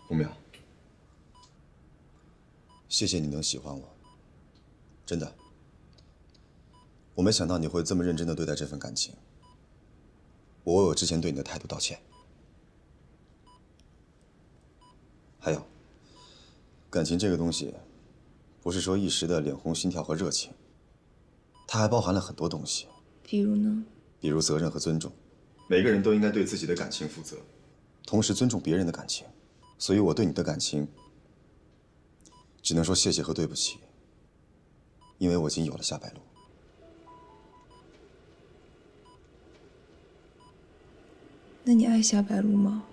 吴淼，谢谢你能喜欢我，真的。我没想到你会这么认真地对待这份感情，我为我之前对你的态度道歉。还有，感情这个东西，不是说一时的脸红心跳和热情，它还包含了很多东西。比如呢？比如责任和尊重。每个人都应该对自己的感情负责，同时尊重别人的感情。所以我对你的感情，只能说谢谢和对不起，因为我已经有了夏白露。那你爱夏白露吗？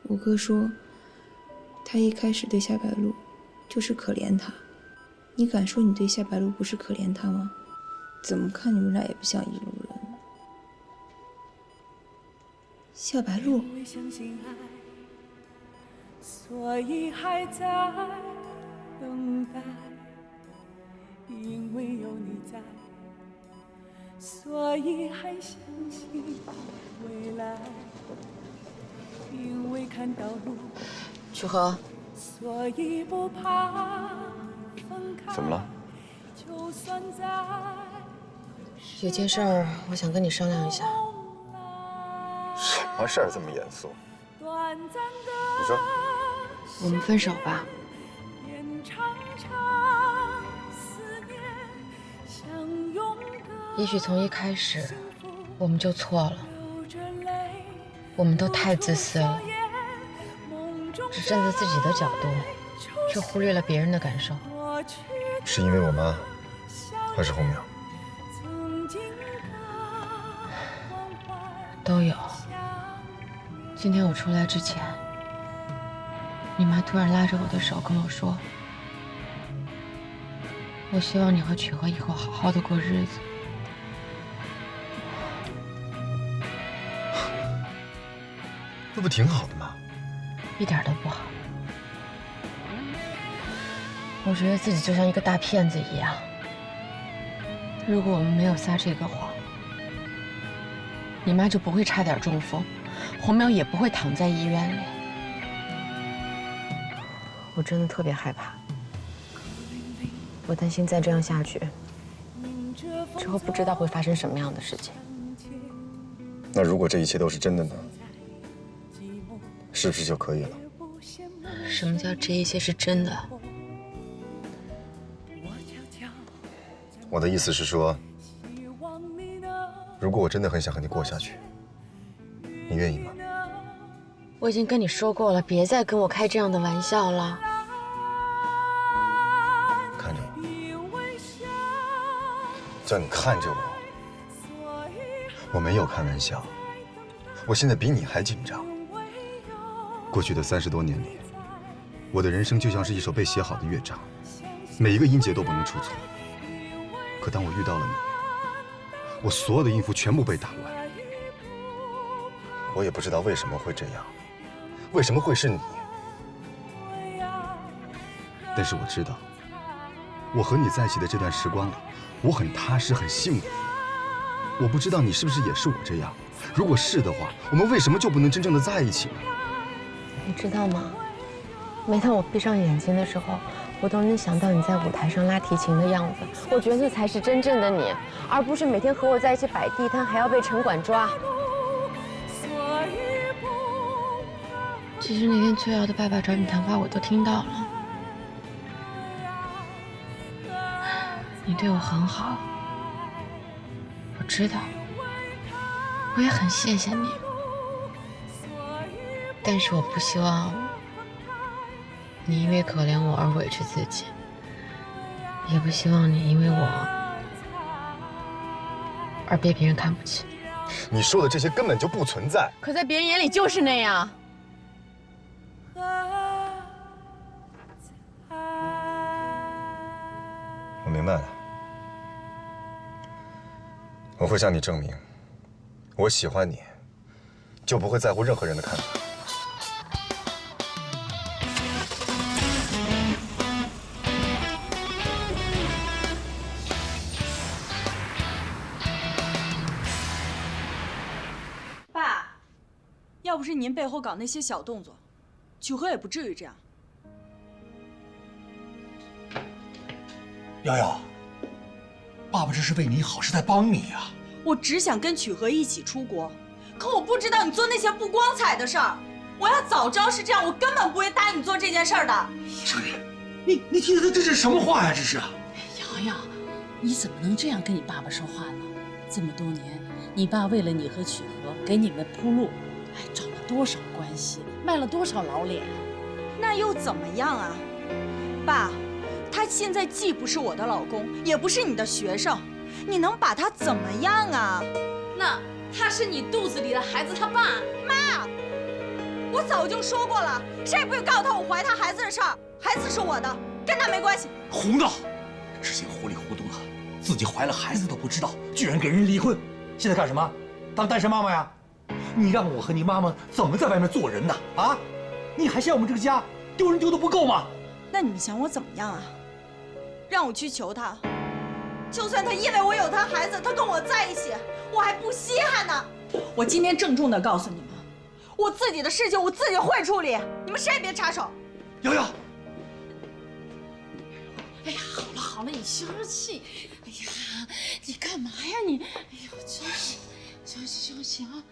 我哥说，他一开始对夏白露就是可怜她。你敢说你对夏白露不是可怜她吗？怎么看你们俩也不像一路人。夏白露，所以还在等待，因为有你在，所以还相信未来，因为看到路，曲禾，所以不怕分开。怎么了？就算在有件事儿，我想跟你商量一下。什么事儿这么严肃？短暂的你说。我们分手吧。延长长思念，相拥的也许从一开始我们就错了，流着泪，我们都太自私了，只站在自己的角度，却忽略了别人的感受。是因为我妈，还是红淼？都有。今天我出来之前，你妈突然拉着我的手跟我说：“我希望你和曲禾以后好好的过日子。”那不挺好的吗？一点都不好。我觉得自己就像一个大骗子一样。如果我们没有撒这个谎，你妈就不会差点中风，红淼也不会躺在医院里。我真的特别害怕，我担心再这样下去，之后不知道会发生什么样的事情。那如果这一切都是真的呢？是不是就可以了？什么叫这一切是真的？我的意思是说，如果我真的很想和你过下去，你愿意吗？我已经跟你说过了，别再跟我开这样的玩笑了。看着我，叫你看着我，我没有开玩笑，我现在比你还紧张。过去的30多年里，我的人生就像是一首被写好的乐章，每一个音节都不能出错。可当我遇到了你，我所有的音符全部被打乱。我也不知道为什么会这样，为什么会是你？但是我知道，我和你在一起的这段时光里，我很踏实，很幸福。我不知道你是不是也是我这样，如果是的话，我们为什么就不能真正的在一起呢？你知道吗？每当我闭上眼睛的时候，我都能想到你在舞台上拉提琴的样子。我觉得那才是真正的你，而不是每天和我在一起摆地摊，还要被城管抓。其实那天崔瑶的爸爸找你谈话，我都听到了。你对我很好，我知道，我也很谢谢你。但是我不希望你因为可怜我而委屈自己，也不希望你因为我而被别人看不起。你说的这些根本就不存在。可在别人眼里就是那样。我明白了，我会向你证明，我喜欢你，就不会在乎任何人的看法。爸，要不是您背后搞那些小动作，曲和也不至于这样。瑶瑶，爸爸这是为你好，是在帮你呀。我只想跟曲和一起出国，可我不知道你做那些不光彩的事儿。我要早知道是这样，我根本不会答应你做这件事儿的。你听的这是什么话呀？这是。瑶瑶，你怎么能这样跟你爸爸说话呢？这么多年，你爸为了你和曲和给你们铺路，找了多少关系，卖了多少老脸啊！那又怎么样啊？爸，他现在既不是我的老公，也不是你的学生，你能把他怎么样啊？那他是你肚子里的孩子他爸。妈，我早就说过了，谁也不会告诉他我怀他孩子的事儿，孩子是我的，跟他没关系。胡闹！之前糊里糊涂的，自己怀了孩子都不知道，居然跟人离婚，现在干什么？当单身妈妈呀？你让我和你妈妈怎么在外面做人呢？啊？你还嫌我们这个家丢人丢得不够吗？那你们想我怎么样啊？让我去求他？就算他因为我有他孩子，他跟我在一起，我还不稀罕呢。我今天郑重的告诉你们，我自己的事情我自己会处理，你们谁也别插手。瑶瑶。哎呀，好了，你消消气。哎呀，你干嘛呀你？哎呦，真是，消气啊！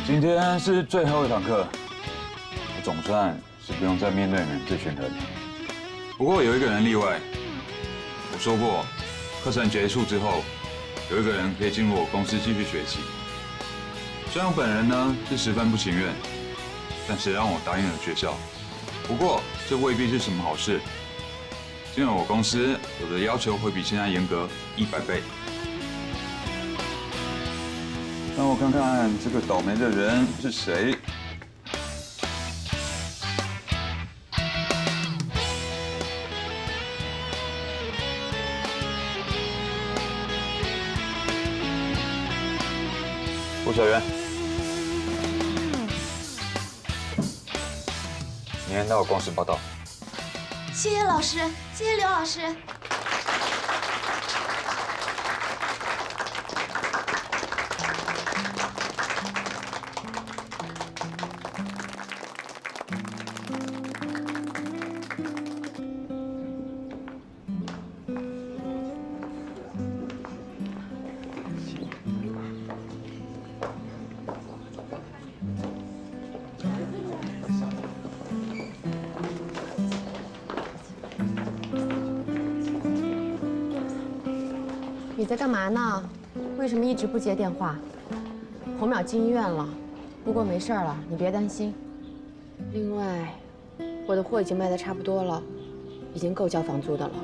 今天是最后一堂课，我总算是不用再面对你们这群人。不过有一个人例外，我说过，课程结束之后，有一个人可以进入我公司继续学习。虽然我本人呢是十分不情愿，但是让我答应了学校。不过这未必是什么好事，进入我公司，我的要求会比现在严格100倍。让我看看这个倒霉的人是谁。郭小媛，明天到我公司报道。谢谢老师，谢谢刘老师。你在干嘛呢？为什么一直不接电话？洪淼进医院了，不过没事了，你别担心。另外，我的货已经卖得差不多了，已经够交房租的了。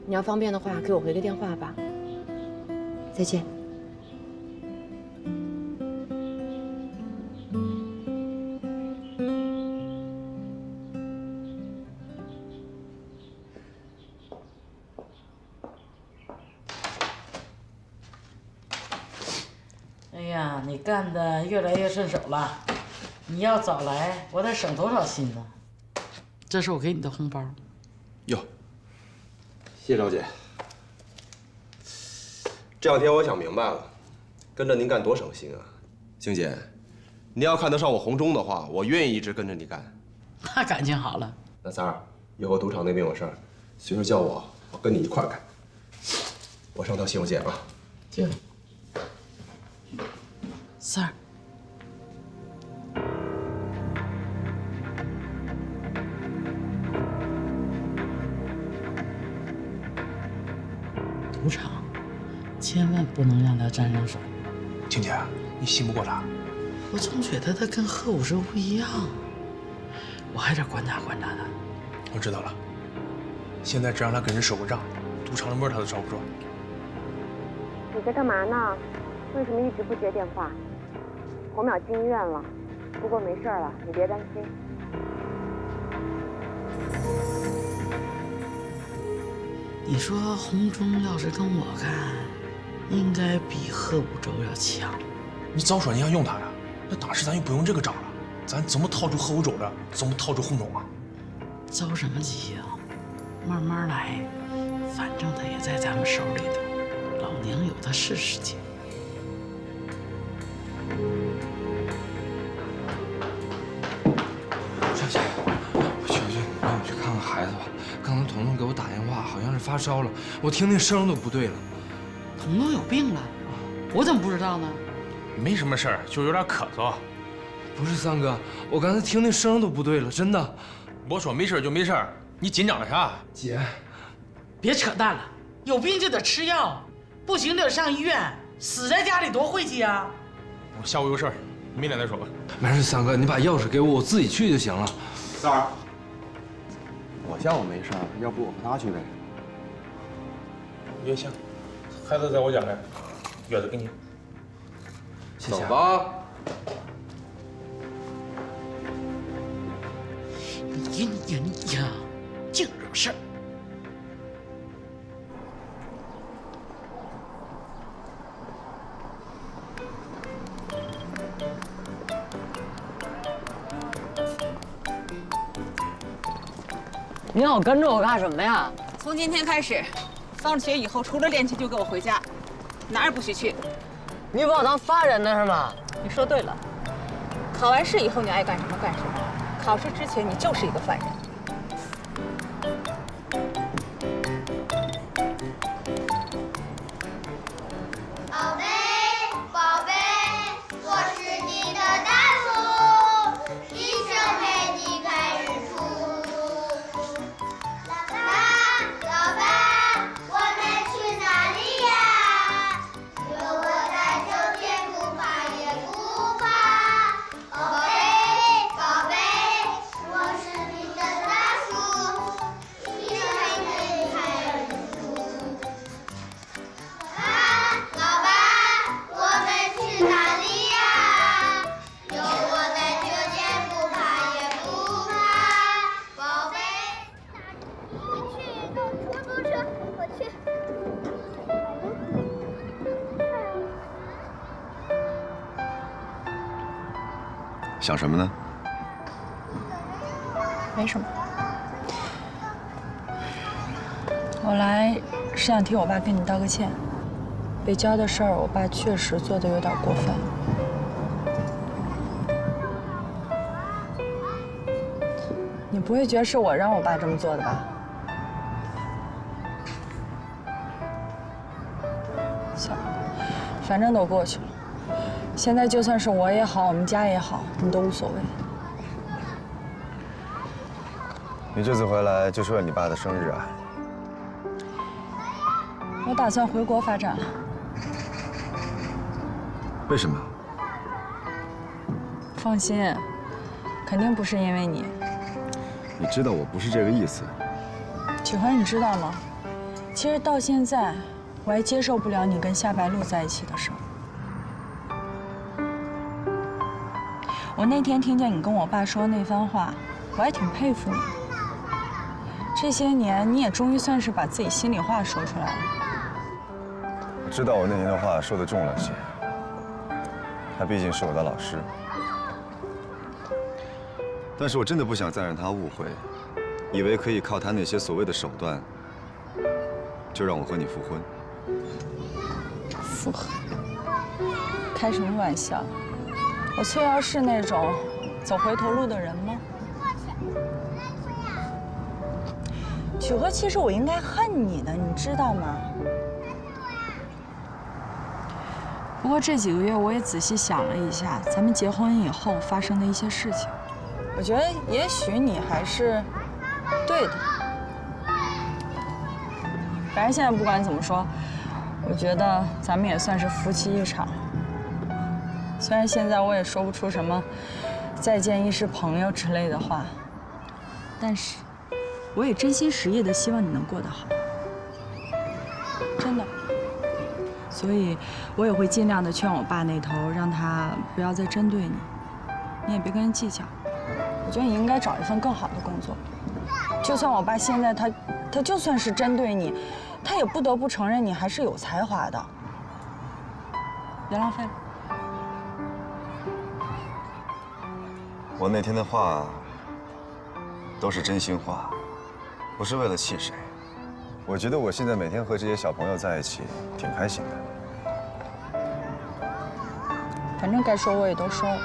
你要方便的话，给我回个电话吧。再见。哎呀，你干的越来越顺手了。你要早来，我得省多少心呢？这是我给你的红包。哟，谢赵姐。这两天我想明白了，跟着您干多省心啊。星姐，您要看得上我红中的话，我愿意一直跟着你干。那感情好了。那三儿，以后赌场那边有事儿，随时叫我，我跟你一块儿干。我上趟洗手间啊。行。三儿，赌场千万不能让他沾上手。青姐，你信不过他。我总觉得他跟贺武生不一样，我还得观察观察他。我知道了，现在只让他跟人收个账，赌场的门他都找不着。你在干嘛呢？为什么一直不接电话？洪淼进医院了，不过没事了，你别担心。你说洪忠要是跟我干，应该比贺武洲要强。你早说你要用他呀！那当时咱就不用这个招了，咱怎么套住河湖州的，怎么套住洪州啊？着什么急呀？慢慢来，反正他也在咱们手里头，老娘有的是时间。小姐，你让我去看看孩子吧。刚才彤彤给我打电话，好像是发烧了，我听那声都不对了。彤彤有病了，我怎么不知道呢？没什么事儿，就有点咳嗽。不是三哥，我刚才听那声都不对了，真的。我说没事就没事，你紧张个啥？姐，别扯淡了，有病就得吃药，不行就得上医院，死在家里多晦气啊！我下午有事儿，明天再说吧。没事，三哥，你把钥匙给我，我自己去就行了。三儿，我下午没事儿，要不我和他去呗？也行，孩子在我家呢，钥匙给你。谢谢。走吧。你呀，净惹事儿。你老跟着我干什么呀？从今天开始，放了学以后，除了练琴就给我回家，哪儿也不许去。你把我当犯人呢是吗？你说对了，考完试以后你爱干什么干什么，考试之前你就是一个犯人。宝贝，宝贝，我是你的大树，一生陪你看日出。老爸，我们去哪里呀？有我在就天不怕也不怕。宝贝，宝贝，我是你的大树，一生陪你看日出。老爸，我们去哪里呀？有我在，就天不怕也不怕。宝贝，我去坐出租车，我去。想什么呢？没什么，我来是想替我爸跟你道个歉。北郊的事儿，我爸确实做的有点过分。你不会觉得是我让我爸这么做的吧？算了，反正都过去了。现在就算是我也好，我们家也好，你都无所谓。你这次回来就是为了你爸的生日啊？我打算回国发展了。为什么？放心，肯定不是因为你。你知道我不是这个意思。启辉，你知道吗？其实到现在，我还接受不了你跟夏白露在一起的事儿。我那天听见你跟我爸说那番话，我还挺佩服你。这些年，你也终于算是把自己心里话说出来了。我知道我那年的话说得重了些，他毕竟是我的老师。但是我真的不想再让他误会，以为可以靠他那些所谓的手段，就让我和你复婚。复合？开什么玩笑？我崔瑶是那种走回头路的人吗？许哥，其实我应该恨你的，你知道吗？不过这几个月我也仔细想了一下，咱们结婚以后发生的一些事情，我觉得也许你还是对的。反正现在不管怎么说，我觉得咱们也算是夫妻一场。虽然现在我也说不出什么再见亦是朋友之类的话，但是我也真心实意的希望你能过得好，真的。所以，我也会尽量的劝我爸那头，让他不要再针对你，你也别跟人计较。我觉得你应该找一份更好的工作。就算我爸现在他就算是针对你，他也不得不承认你还是有才华的。别浪费了。我那天的话都是真心话，不是为了气谁。我觉得我现在每天和这些小朋友在一起挺开心的。反正该说我也都说了，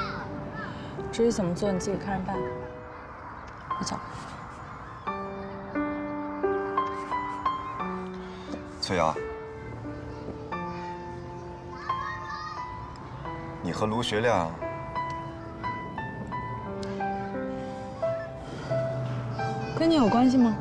至于怎么做你自己看着办。我走。翠瑶，你和卢学亮跟你有关系吗？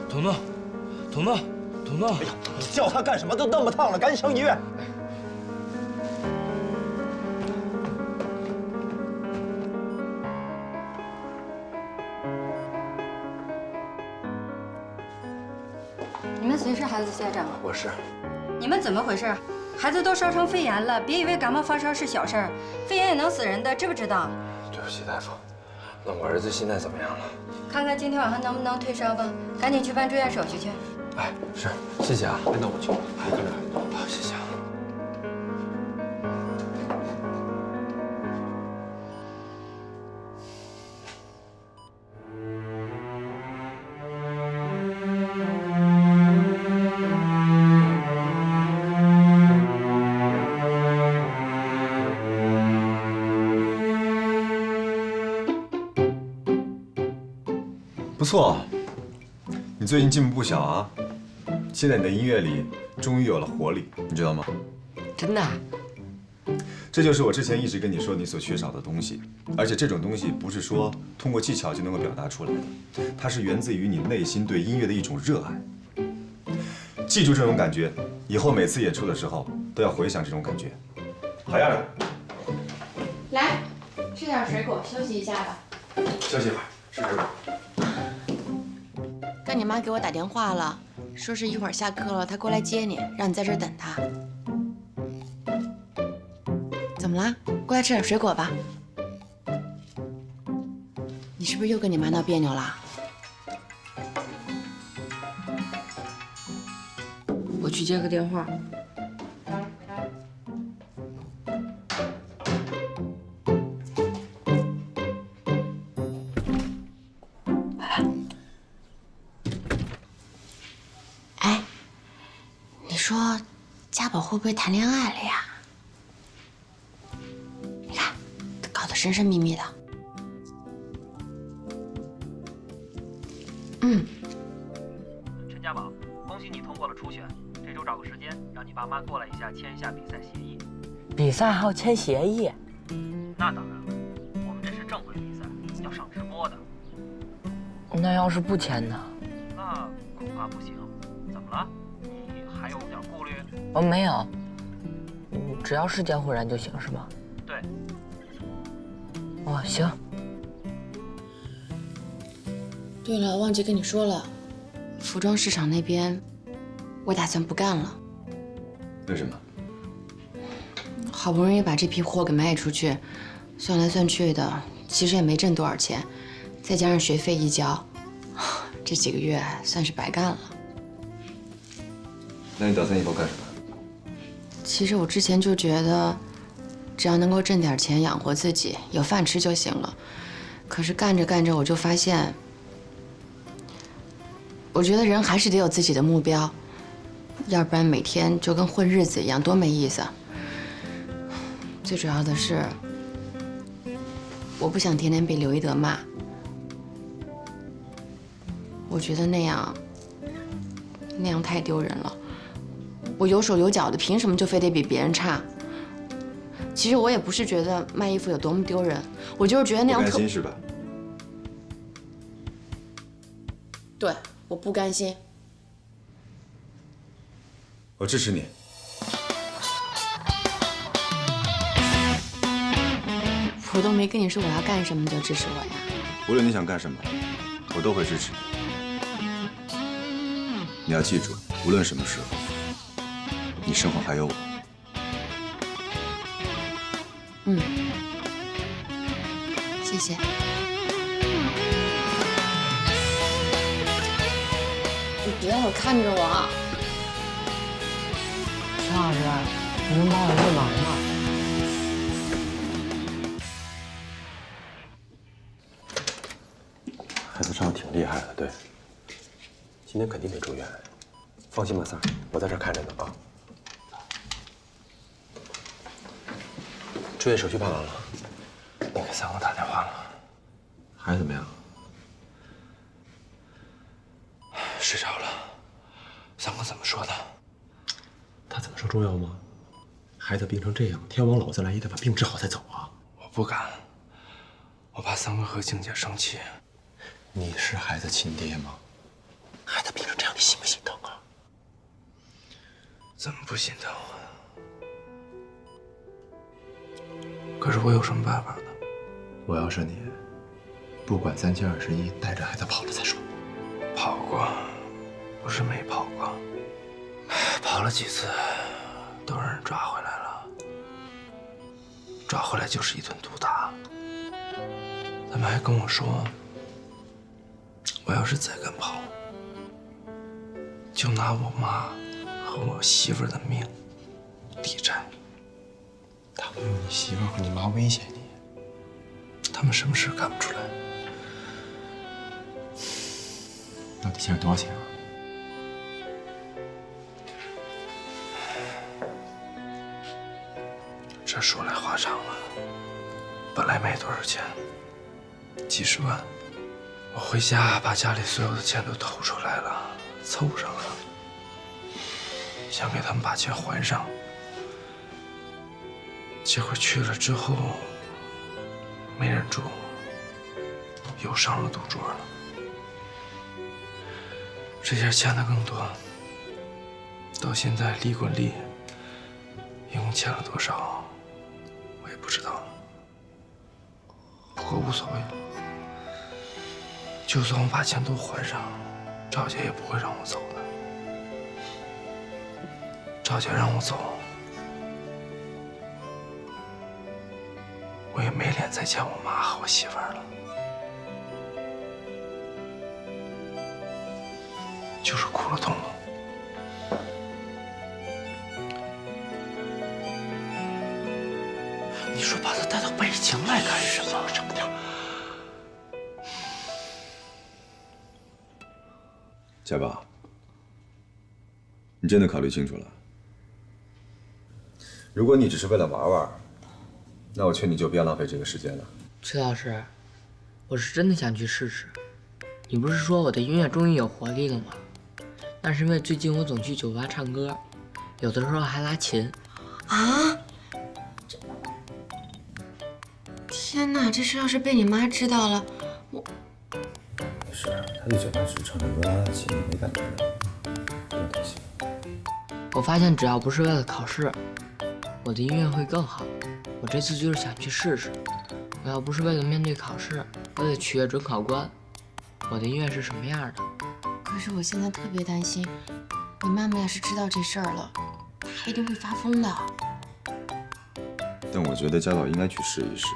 彤彤，彤彤，彤彤！哎呀，你叫他干什么？都那么烫了，赶紧上医院！你们谁是孩子家长？我是。你们怎么回事？孩子都烧成肺炎了，别以为感冒发烧是小事儿，肺炎也能死人的，知不知道？对不起，大夫。那我儿子现在怎么样了？看看今天晚上能不能退烧吧，赶紧去办住院手续去。哎，是，谢谢啊。那我去，你跟着孩子。好，谢谢啊。不错，你最近进步不小啊！现在你的音乐里终于有了活力，你知道吗？真的？这就是我之前一直跟你说你所缺少的东西，而且这种东西不是说通过技巧就能够表达出来的，它是源自于你内心对音乐的一种热爱。记住这种感觉，以后每次演出的时候都要回想这种感觉。好样的！来，吃点水果，休息一下吧。休息一会儿，吃水果。跟你妈给我打电话了，说是一会儿下课了，她过来接你，让你在这儿等她。怎么啦？过来吃点水果吧。你是不是又跟你妈闹别扭了？我去接个电话。你说家宝会不会谈恋爱了呀？你看，搞得神神秘秘的。陈家宝，恭喜你通过了初选，这周找个时间让你爸妈过来一下，签一下比赛协议。比赛还要签协议？那当然了，我们这是正规比赛，要上直播的。那要是不签呢？那恐怕不行。怎么了？你还有点顾虑？没有，只要是监护人就行，是吗？对。哦，行。对了，忘记跟你说了，服装市场那边，我打算不干了。为什么？好不容易把这批货给卖出去，算来算去的，其实也没挣多少钱，再加上学费一交，这几个月算是白干了。那你打算以后干什么？其实我之前就觉得，只要能够挣点钱养活自己，有饭吃就行了。可是干着干着，我就发现，我觉得人还是得有自己的目标，要不然每天就跟混日子一样，多没意思。最主要的是，我不想天天被刘一德骂。我觉得那样太丢人了。我有手有脚的，凭什么就非得比别人差？其实我也不是觉得卖衣服有多么丢人，我就是觉得那样不甘心是吧？对，我不甘心。我支持你。我都没跟你说我要干什么，你就支持我呀？无论你想干什么，我都会支持你。你要记住，无论什么时候，你身后还有我。嗯，谢谢。你别老看着我。陈老师，你能帮我个忙吗？孩子伤得挺厉害的，对。今天肯定得住院，放心吧，三儿，我在这儿看着呢啊。住院手续办完了，你给三哥打电话了？孩子怎么样？睡着了。三哥怎么说的？他怎么说重要吗？孩子病成这样，天王老子来也得把病治好再走啊！我不敢，我怕三哥和静姐生气。你是孩子亲爹吗？孩子病成这样，你心不心疼啊？怎么不心疼啊？可是我有什么办法呢？我要是你，不管3021，带着孩子跑了再说。跑过，不是没跑过，跑了几次，都让人抓回来了。抓回来就是一顿毒打。他们还跟我说，我要是再敢跑，就拿我妈和我媳妇儿的命抵债。他们用你媳妇和你妈威胁你，他们什么事干不出来。到底欠了多少钱啊？这说来话长了，本来没多少钱，几十万。我回家把家里所有的钱都偷出来了，凑上了，想给他们把钱还上。结果去了之后，没忍住，又上了赌桌了。这下欠的更多，到现在利滚利，一共欠了多少，我也不知道了。不过无所谓，就算我把钱都还上，赵姐也不会让我走的。赵姐让我走，我也没脸再见我妈和我媳妇儿了。就是哭了痛了。你说把他带到北京来干什么？这么点。家宝，你真的考虑清楚了？如果你只是为了玩玩，那我劝你就不要浪费这个时间了。崔老师，我是真的想去试试。你不是说我的音乐终于有活力了吗？那是因为最近我总去酒吧唱歌，有的时候还拉琴。啊！天哪，这事要是被你妈知道了，我……没事，他去酒吧只是唱唱歌、拉拉琴，没感觉的，不用担心。我发现只要不是为了考试，我的音乐会更好。我这次就是想去试试。我要不是为了面对考试，为了取悦准考官，我的音乐是什么样的？可是我现在特别担心，你妈妈要是知道这事儿了，她一定会发疯的。但我觉得家宝应该去试一试。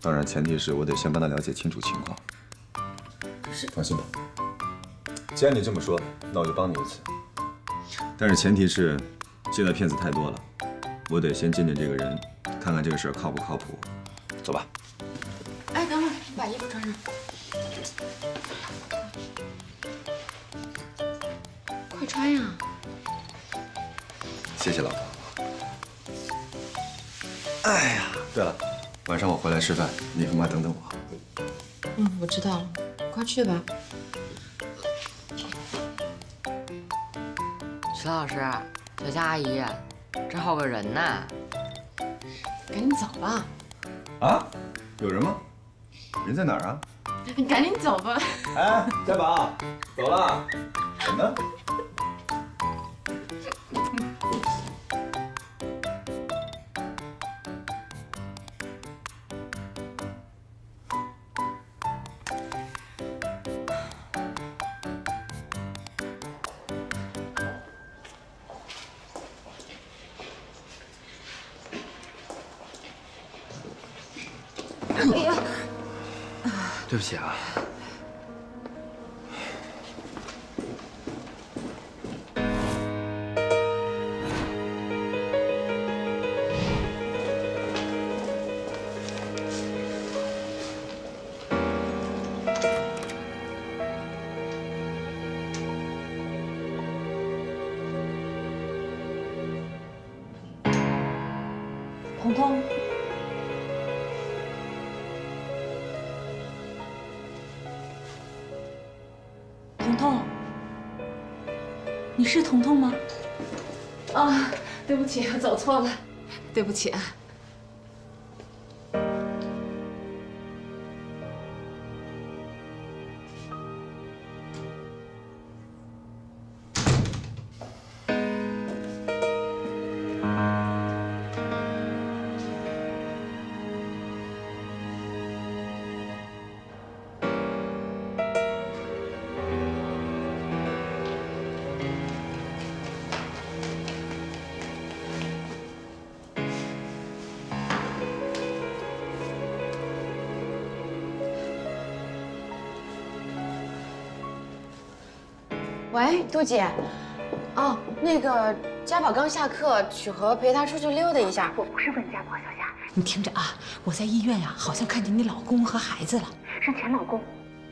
当然，前提是我得先帮他了解清楚情况。可是，放心吧，既然你这么说，那我就帮你一次。但是前提是，现在骗子太多了，我得先见见这个人，看看这个事儿靠不靠谱。走吧。哎，等会儿，你把衣服穿上。快穿呀！谢谢老婆。哎呀，对了，晚上我回来吃饭，你和妈等等我。嗯，我知道了，快去吧。徐老师，小夏阿姨，这还有个人呢。赶紧走吧。啊？有人吗？人在哪儿啊？你赶紧走吧。哎，家宝，走了。人呢？哎呀，对不起啊。彤彤，彤彤，你是彤彤吗？啊，对不起，我走错了，对不起啊。喂，杜姐，哦，那个家宝刚下课，曲禾陪他出去溜达一下。我不是问家宝小夏，你听着啊，我在医院呀，好像看见你老公和孩子了，是前老公。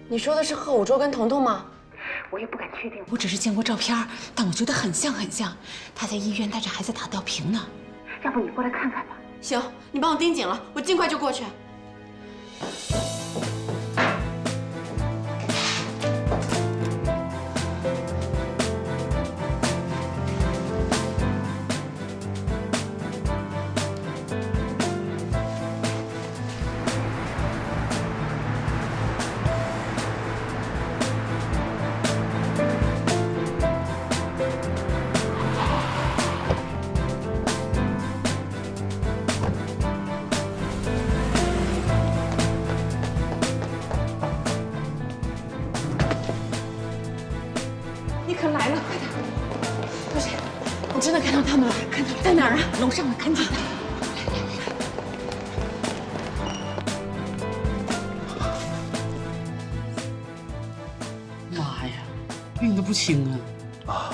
你说的是贺五洲跟彤彤吗？我也不敢确定，我只是见过照片，但我觉得很像很像。他在医院带着孩子打吊瓶呢，要不你过来看看吧？行，你帮我盯紧了，我尽快就过去。你可来了，快点！不是，我真的看到他们了，看到在哪儿啊？楼上呢，赶紧的！妈呀，病得不轻啊！啊，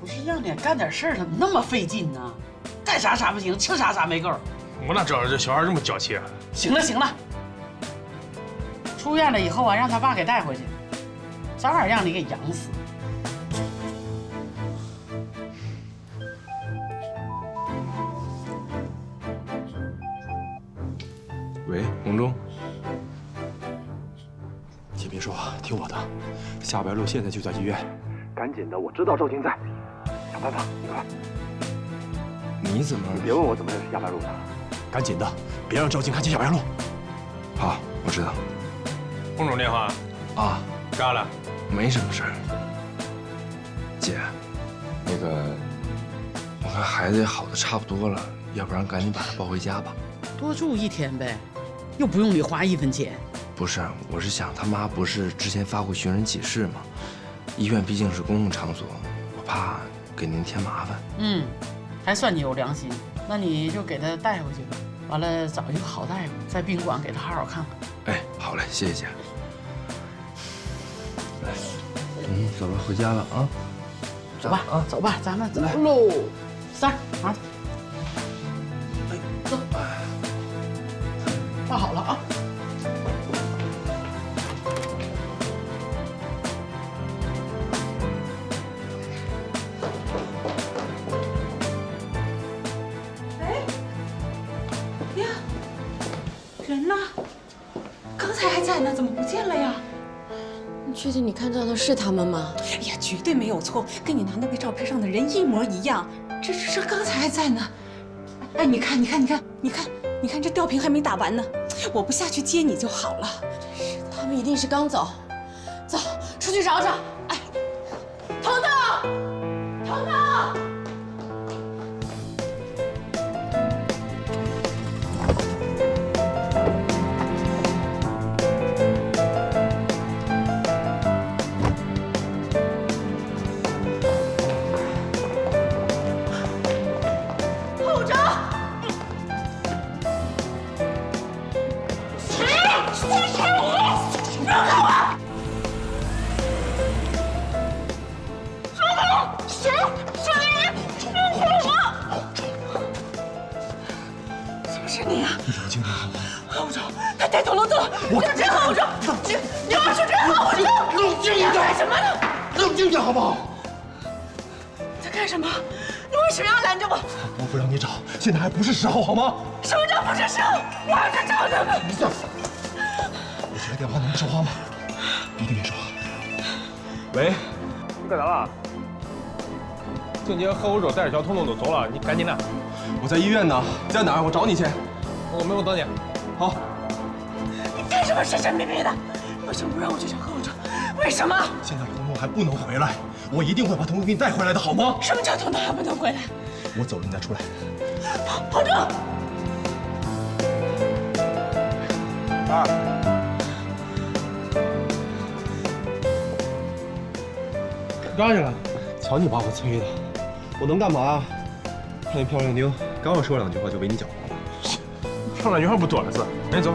不是让你干点事儿，怎么那么费劲呢？干啥啥不行，吃啥啥没够。我哪知道这小孩这么娇气啊？行了行了，出院了以后啊，让他爸给带回去，早晚让你给养死。喂，红中，先别说，听我的，夏白露现在就在医院，赶紧的，我知道赵静在，想办法，你快。你怎么？你别问我怎么认识夏白露的，赶紧的，别让赵静看见夏白露。好，我知道。洪总电话啊，咋了？没什么事儿。姐，那个，我看孩子也好的差不多了，要不然赶紧把他抱回家吧。多住一天呗，又不用你花1分钱。不是，我是想他妈不是之前发过寻人启事吗？医院毕竟是公共场所，我怕给您添麻烦。嗯，还算你有良心，那你就给他带回去吧。完了找一个好大夫，在宾馆给他好好看看。哎，好嘞，谢谢姐。来，走了，回家了啊。走吧，啊，走吧，咱们走喽。三儿，拿着。哎，走。挂好了啊。人呢？刚才还在呢，怎么不见了呀？你确定你看到的是他们吗？哎呀，绝对没有错，跟你拿那个照片上的人一模一样。这刚才还在呢。哎，你看，这吊瓶还没打完呢。我不下去接你就好了。他们一定是刚走。走，出去找找。哎，彤彤，彤彤。我就真好，我说，你要说真好，我说，冷静一点，干什么呢？冷静点好不好？在干什么？你为什么要拦着我？我不让你找，现在还不是时候，好吗？什么叫不是时候？我要去找他们。你这，我接个电话能不说话吗？一定别说话。喂，你干啥了？静姐喝我酒，带着小彤彤都走了，你赶紧的。我在医院呢，在哪儿？我找你去。我没有等你。好。你干什么神神秘秘的？为什么不让我去找贺永哲？为什么？现在彤彤还不能回来，我一定会把彤彤给你带回来的，好吗？什么叫彤彤还不能回来？我走了你再出来。彭正。干啥去了？瞧你把我催的，我能干嘛？看那漂亮妞，刚要说两句话就被你搅和了。漂亮女孩不多的是，赶紧走。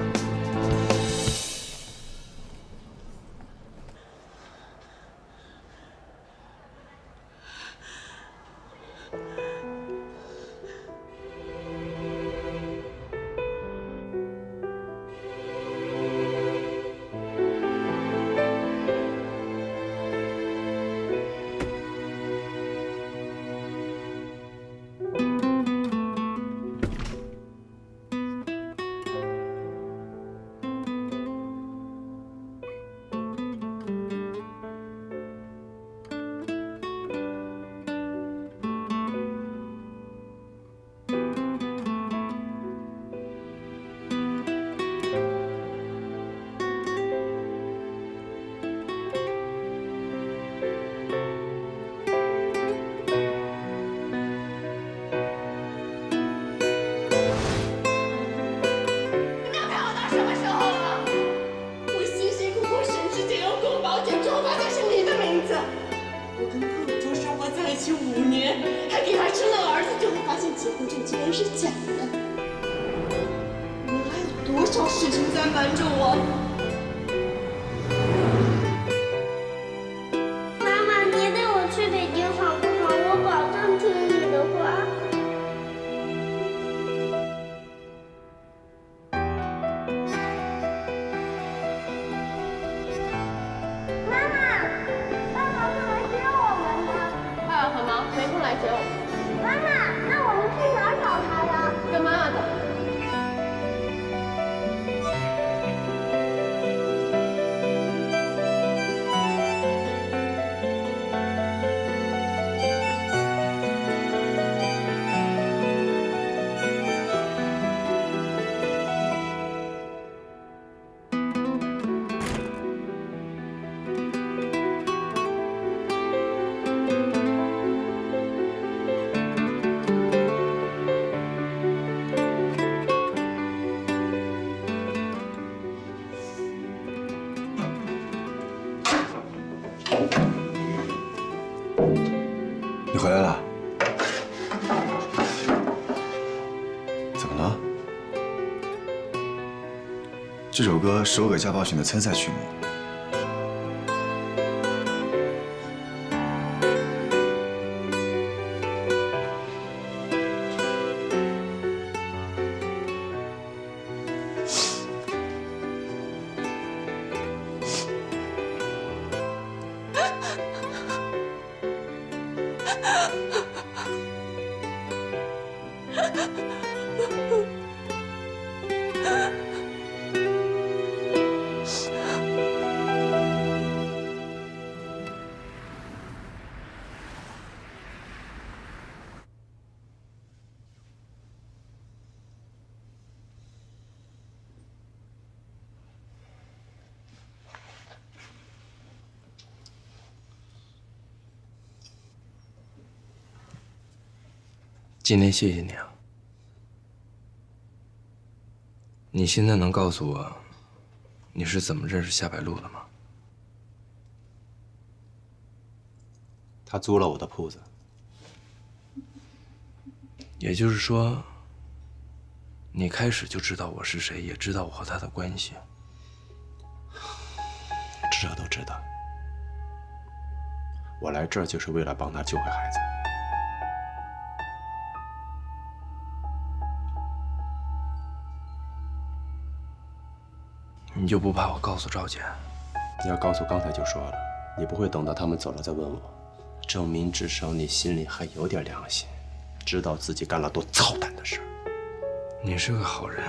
你回来了？怎么了？这首歌是我给家暴选的参赛曲目。今天谢谢你啊！你现在能告诉我，你是怎么认识夏白露的吗？他租了我的铺子。也就是说，你开始就知道我是谁，也知道我和他的关系。这都知道。我来这儿就是为了帮他救回孩子。你就不怕我告诉赵姐？你要告诉，刚才就说了，你不会等到他们走了再问我，证明至少你心里还有点良心，知道自己干了多操蛋的事儿。你是个好人，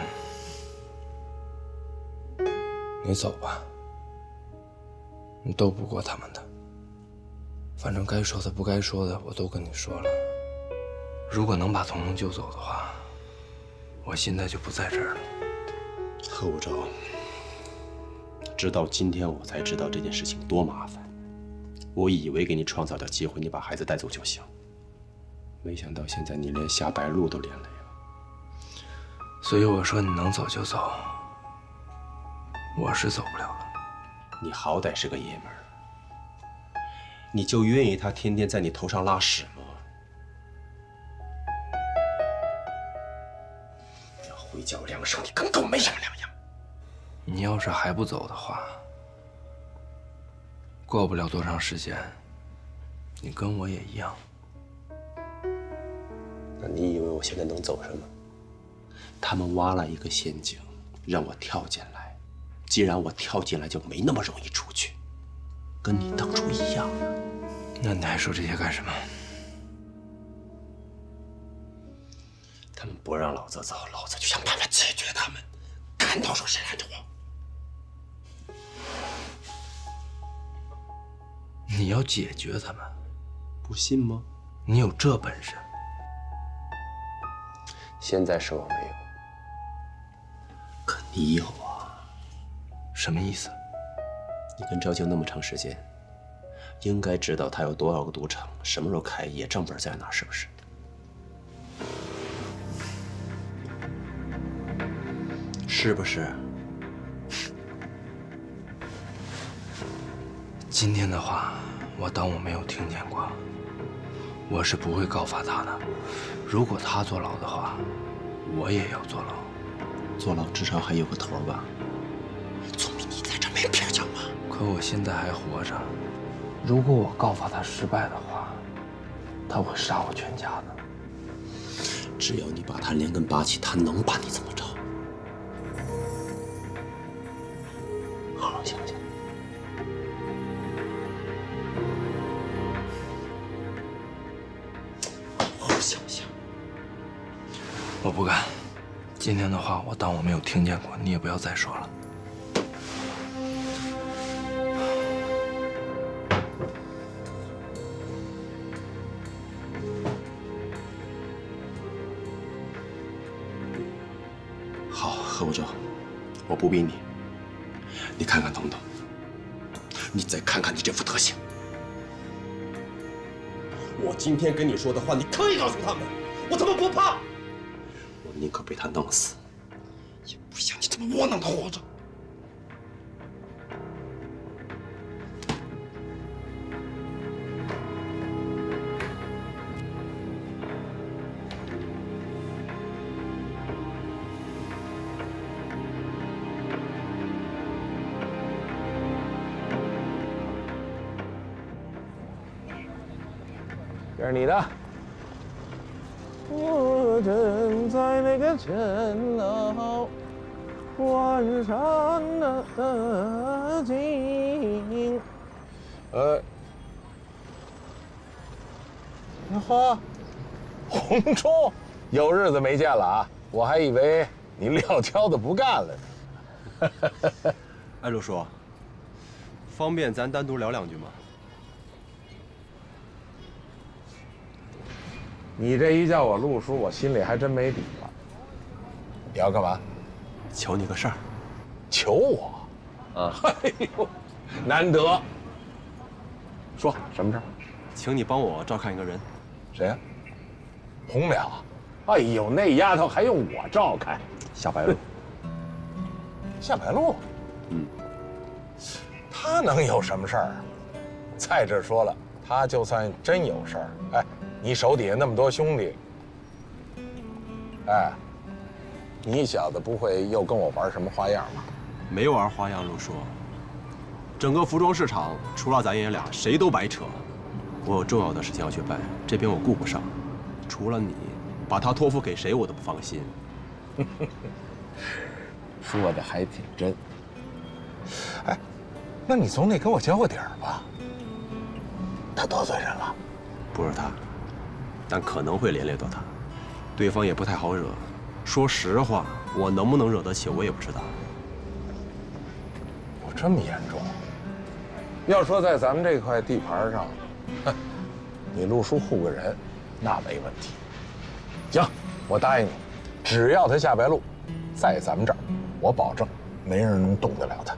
你走吧，你斗不过他们的。反正该说的不该说的我都跟你说了。如果能把彤彤救走的话，我现在就不在这儿了。贺无招，直到今天我才知道这件事情多麻烦。我以为给你创造点机会，你把孩子带走就行，没想到现在你连下白鹿都连累了。所以我说你能走就走，我是走不了了。你好歹是个爷们儿，你就愿意他天天在你头上拉屎吗？要回脚两手，你跟狗没什么两样。你要是还不走的话，过不了多长时间，你跟我也一样。那你以为我现在能走什么？他们挖了一个陷阱，让我跳进来。既然我跳进来，就没那么容易出去，跟你当初一样。那你还说这些干什么？他们不让老子走，老子就想办法解决他们。看到时候谁拦着我？你要解决他们，不信吗？你有这本事？现在是我没有，可你有啊。什么意思？你跟赵静那么长时间，应该知道他有多少个赌场，什么时候开业，账本在哪，是不是？是不是？今天的话，我当我没有听见过。我是不会告发他的。如果他坐牢的话，我也要坐牢。坐牢至少还有个头吧？总比你在这没边强吧？可我现在还活着，如果我告发他失败的话，他会杀我全家的。只要你把他连根拔起，他能把你怎么着？好好想想。好好想想。我不干。今天的话，我当我没有听见过，你也不要再说了。好，贺无招，我不逼你。你看看彤彤，你再看看你这副德行。我今天跟你说的话，你可以告诉他们，我他妈不怕。我宁可被他弄死，也不想你这么窝囊的活着。这是你的。我正在那个陈老关山的景。呵，红忠，有日子没见了啊！我还以为你撂挑子不干了呢。哎，陆叔，方便咱单独聊两句吗？你这一叫我陆叔，我心里还真没底了。你要干嘛？求你个事儿。求我？啊！哎呦，难得。说什么事儿？请你帮我照看一个人。谁呀？红淼。哎呦，那丫头还用我照看？夏白露。夏白露？嗯。她能有什么事儿啊？再者说了，她就算真有事儿，哎。你手底下那么多兄弟，哎，你小子不会又跟我玩什么花样吧？没玩花样，陆叔。整个服装市场除了咱爷俩，谁都白扯。我有重要的事情要去办，这边我顾不上。除了你，把他托付给谁我都不放心。说的还挺真。那你总得给我交个底儿吧？他得罪人了？不是他，但可能会连累到他。对方也不太好惹。说实话，我能不能惹得起，我也不知道。我这么严重？要说在咱们这块地盘上，哼，你陆叔护个人，那没问题。行，我答应你，只要他下白鹿，在咱们这儿，我保证没人能动得了他。